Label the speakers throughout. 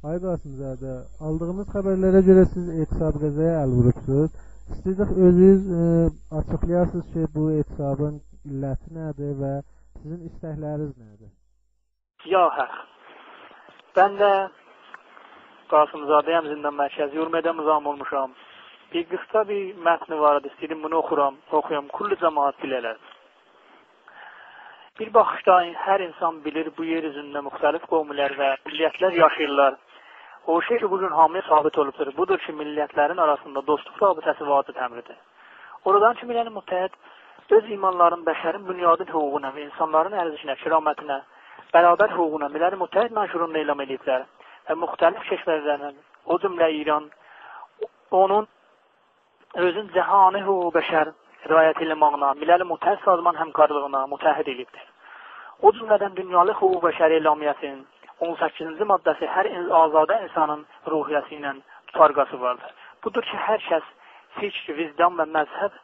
Speaker 1: Ay Qasımzadə, aldığımız xəbərlərə görə siz etisab qəzaya əl vurubsuz. İstəyirdik özünüz açıqlayasınız ki, bu etisabın illəti nədir və sizin istəkləriniz nədir?
Speaker 2: Ya, ben de Qasımzadəyəm, Zindan Mərkəzi Yurmədə müzam olmuşam. Bir qısa bir mətni var idi, istəyirəm bunu oxuyam, kullu cəmaat bilələr. Bir baxışda hər insan bilir, bu yer üzündə müxtəlif qovmilər və milliyyətlər yaşayırlar. O şey ki, bugün hamıya sabit olubdur. Budur ki, millətlərin arasında dostluq rabitəsi vacib əmridir. Oradan ki, Milləl-i Müttəhid öz imanların, bəşərin bünyadi hüququna və insanların ərzişinə, kiramətinə, bərabər hüququna Milləl-i Müttəhid mənşurunu elam ediblər və müxtəlif keşvərlərin, o cümlə İran, onun özün cəhani hüquq bəşər riayət eləmağına, Milləl-i Müttəhid sazman həmkarlığına mütəhid edibdir. O cümlədən dünyalı hüquq bəşəri elamiyyəsinin 18-ci maddəsi hər azadə insanın ruhiyyəsi ilə tutarqası vardır. Budur ki, hər kəs fikr, vicdan və məzhəb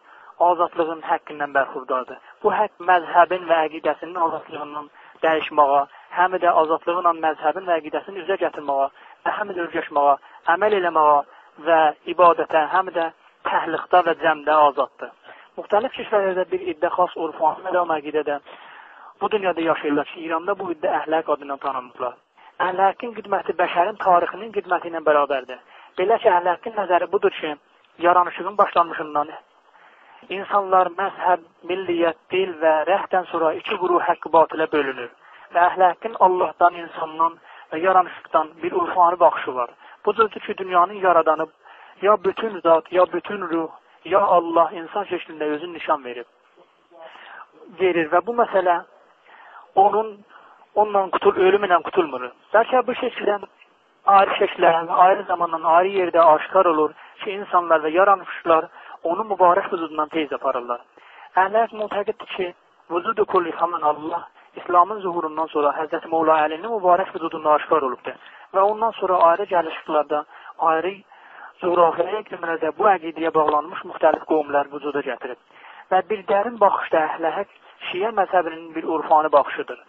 Speaker 2: azadlığın həqqindən bərxurdardır. Bu haqq məzhəbin və əqidəsinin azadlığından dəyişməyə, həm də azadlığıyla məzhəbin və əqidəsini üzə gətirməyə, və həm də örgəşməyə, əməl eləməyə və ibadətə, həm də təhliqdə və cəmdə azaddır. Müxtəlif kişilərdə bir iddə xas urfan və əqidədə bu dünyada yaşayırlar ki, İranda bu iddə əhlak adından tanınırlar. Əhlakın qidməti bəşərin tarixinin qidməti ilə bərabərdir. Belə ki, əhlakın nəzəri budur ki, yaranışığın başlanmışından insanlar məzhəb, milliyyət, dil və rəhdən sonra iki quruh haqqı batilə bölünür. Və əhlakın Allahdan, insandan və yaranışıqdan bir urfani baxışı var. Bu cüzdür ki, dünyanın yaradanıb, ya bütün zat, ya bütün ruh, ya Allah insan şəklində özün nişan verir və bu məsələ ölümlə qutulmur. Bəlkə bu şəkildən ayrı şəkillərə, ayrı zamandan, ayrı yerdə aşkar olur ki, insanlar və yaranmışlar onu mübarək vücudundan tez aparırlar. Əhlak mütəqiddir ki, vücudu kulli xaman Allah İslamın zuhurundan sonra Həzrəti Mevla Əlinin mübarək vücudunda aşkar olubdur. Və ondan sonra ayrı gəlişliklərdə, ayrı coğrafiyaya iqlimlərdə bu əqidəyə bağlanmış müxtəlif qovmlar vücuda gətirib. Və bir dərin baxışda əhlak Şiə məzhəbinin bir urfani baxışıdır.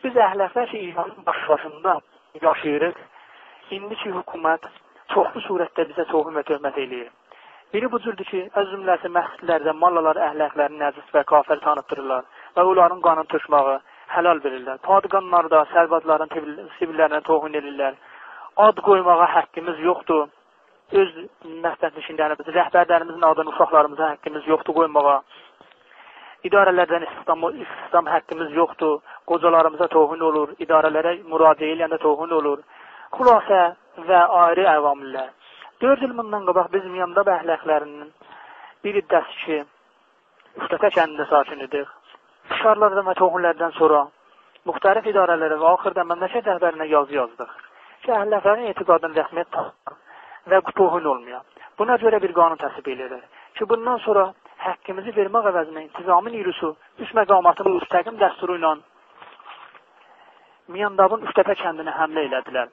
Speaker 2: Biz əhlaklar ki, İranın başında yaşayırıq, indiki hökumət çoxlu surətdə bizə tohum və töhmət eləyir. Biri bu cürdür ki, öz cümləsi məqsədlərdə mallalar əhlaklərin nəcis və kafir tanıtdırırlar və onların qanın tökməyi helal verirlər. Padqanlar da sərbazların sivillərinə tohum edirlər. Ad qoymağa haqqımız yoxdur. Öz məsləhətləşindərimizin, rəhbərlərimizin adını uşaqlarımıza haqqımız yoxdur qoymağa. İdarələrdən istihdam haqqımız yoxdur. Qocalarımıza tohum olur, idarələrə müraciə eləyəndə tohum olur. Xülasə və ayrı əvamillər. 4 il bundan qabaq bizim yanında əhlaklərinin bir iddəsi ki, Üftətə kəndində sakin idik. Fişarlardan və tohumlərdən sonra müxtəlif idarələrə və axırda məmləkət rəhbərinə yazı yazdıq ki, əhlaklərin etiqadını rəsmiyyət tanır və tohum olmayan. Buna görə bir qanun təsbih edilir ki, bundan sonra haqqımızı vermək əvəzinə intizamın yürüsü, üst məqamatın müstəqim dəsturu ilə Miyandabın Üftətə kəndinə həmlə elədilər.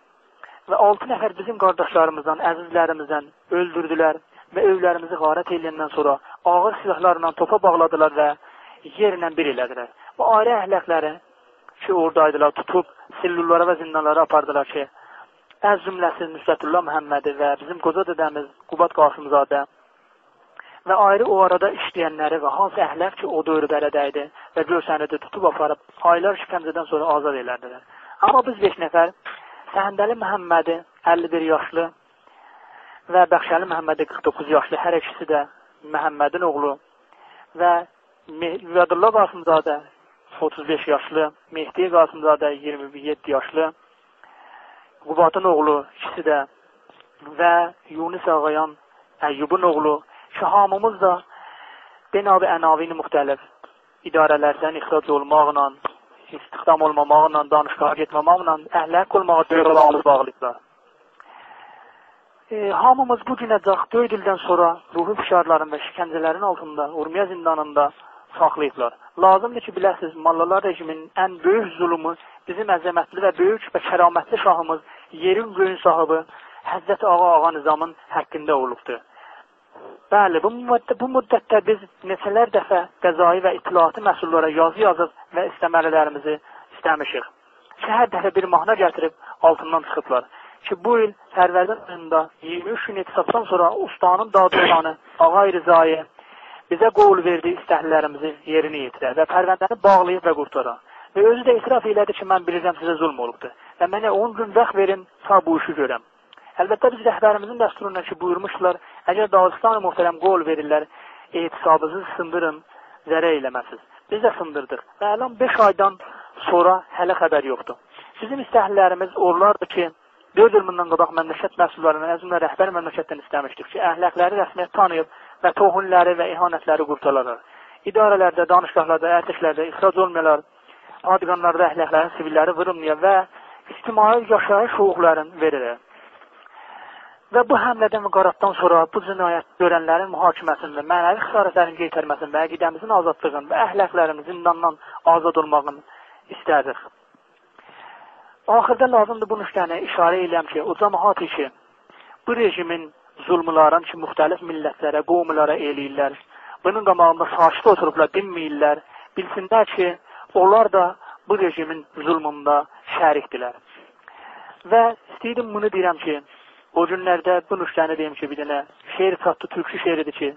Speaker 2: Və 6 nəfər bizim qardaşlarımızdan, əzizlərimizdən öldürdülər və evlərimizi qarət eləyəndən sonra ağır silahlarla topa bağladılar və yerlə bir elədilər. Bu ayrı əhlakləri ki, oradaydılar, tutub sillurlara və zindanlara apardılar ki, əz cümləsi Nüsrətullah Məhəmmədi və bizim qoca dedəmiz Qubat Qasımzadə və ayrı o arada işləyənləri və hansı əhlak ki, o dövrlərədəydi və görsənidi tutub aparıb aylar işgəncədən sonra azad elədilər. Amma biz 5 nəfər Səndəli Məhəmmədi 51 yaşlı və Bəxşəli Məhəmmədi 49 yaşlı, hər ikisi də Məhəmmədin oğlu və Vədullah Qasımzadə 35 yaşlı, Mehdi Qasımzadə 27 yaşlı, Qubatın oğlu ikisi də və Yunus Ağayan Əyyubun oğlu ki, hamımız da Benabi ənavini müxtəlif idarələrdən ixrac olmaqla, istihdam olmamaqla, danışqağa getmamaqla, əhlak olmağa dövrələrimiz bağlıqlar. Hamımız bu günəcək 4 ildən sonra ruhi fişarların və şikəncələrin altında, Urmiya zindanında saxlayıblar. Lazımdır ki, biləsiniz, Mallalar rejiminin ən böyük zulümü bizim əzəmətli və böyük və kəramətli şahımız, yerin göyün sahibi Həzrəti Ağa Nizamın həqqində olubdur. Bəli, bu müddətdə biz neçələr dəfə qəzai və itilaatı məsullara yazı yazıb və istəməlilərimizi istəmişik. Ki, hər dəfə bir mahnə gətirib altından çıxıblar. ki, bu il Fərvərdin ayında 23 gün etisabdan sonra ustanın dadlıqanı Ağay Rızayı bizə qol verdi, istəklərimizi yerinə yetirər və pərvəndəni bağlayıb və qurtarar. Və özü də itiraf elədi ki, mən bilirəm sizə zulm olubdur və mənə 10 gün vaxt verin, ta bu işi görəm. Əlbəttə biz rəhbərimizin dəsturunda ki, buyurmuşlar, əgər Dağıstan-ı Muhterəm qol verirlər, etisabınızı sındırın, zərə eləməsiz. Biz də sındırdıq və əlan 5 aydan sonra hələ xəbər yoxdur. Bizim istəklərimiz oralardır ki, 4 il bundan qabaq məmləkət məsullarını, əzimlə rəhbər məmləkətdən istəmişdik ki, əhləkləri rəsmiyyət tanıyıb və tohunləri və ihanətləri qurtarlar. İdarələrdə, danışqahlarda, ərtəklərdə ixrac olmayalar, adiqanlarda əhləklərin sivilləri vırılmaya və ictimai yaşayış hüquqlarını verir. Və bu həmlədən və qaratdan sonra bu cinayət görənlərin mühakiməsində, mənəvi xəsarətlərin qeytərməsində və əqidəmizin azadlığını və əhləklərimizin zindandan azad olmağını istərdik. Axırda lazımdır bu nüqtəni işarə edirəm ki, o cəmaat ki, bu rejimin zulmların ki, müxtəlif millətlərə, qovmulara eləyirlər. Bunun qabağında sakit oturublar, dinməyirlər. Bilsinlər ki, onlar da bu rejimin zulmunda şərikdirlər. Və istəyirəm bunu deyirəm ki, o günlərdə bu nüqtəni deyim ki, bir dənə şeir çatdı, türkü şeiridir ki,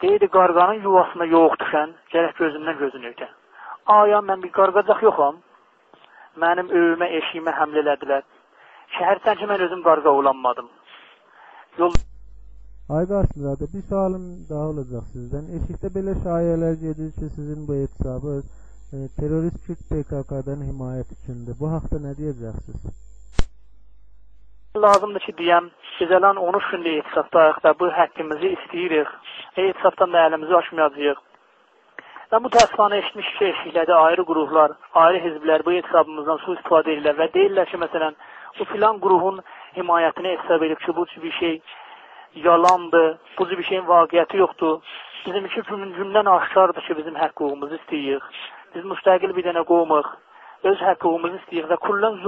Speaker 2: deyirdi, qarğanın yuvasına yox düşən, gərək gözümdən gözünü ötə. Aya, mən bir qarqacaq yoxam. Mənim öyümə, eşiyimə həmlə elədilər. Şəhərdən ki, mən özüm qarqa olanmadım.
Speaker 1: Ay Qasımzadə, bir sualım daha olacaq sizdən. Eşikdə belə şayələr gedir ki, sizin bu etisabınız terörist Kürt PKK-dan himayət üçündür. Bu haqda nə deyəcəksiniz?
Speaker 2: Lazımdır ki, deyəm, biz əlan 13 gündə etisabdayıq və bu həqqimizi istəyirik. Etisabdan da əlimizi açmayacağıq. Və bu təsfanı eşitmiş ki, eşiklədə ayrı qruhlar, ayrı hizblər bu etisabımızdan su-istifadə edirlər və deyirlər ki, məsələn, bu filan qruhun himayətini hesab edib ki, bu bir şey yalandır, bu bir şeyin vaqiyyəti yoxdur. Bizim iki gündən aşkardır ki, bizim həqqığımızı istəyirik. Biz müstəqil bir dənə qovmuq, öz həqqığımızı istəyirik və kullən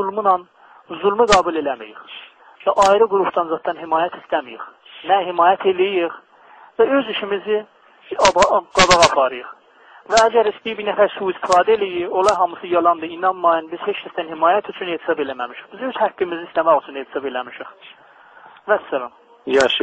Speaker 2: zulmü qabul eləməyik. Və ayrı qruhdan zaten himayət istəməyik. Nə himayət eləyirik və öz işimizi qabağa aparıyıq. Və əgər istəyib bir nəfər su-istifadə eləyir, ola hamısı yalandır, inanmayın, biz heç kəsdən himayət üçün etisab eləməmişik. Biz öz həqqimizi istəmək üçün etisab eləmişik. Vəssalam.
Speaker 3: Yes.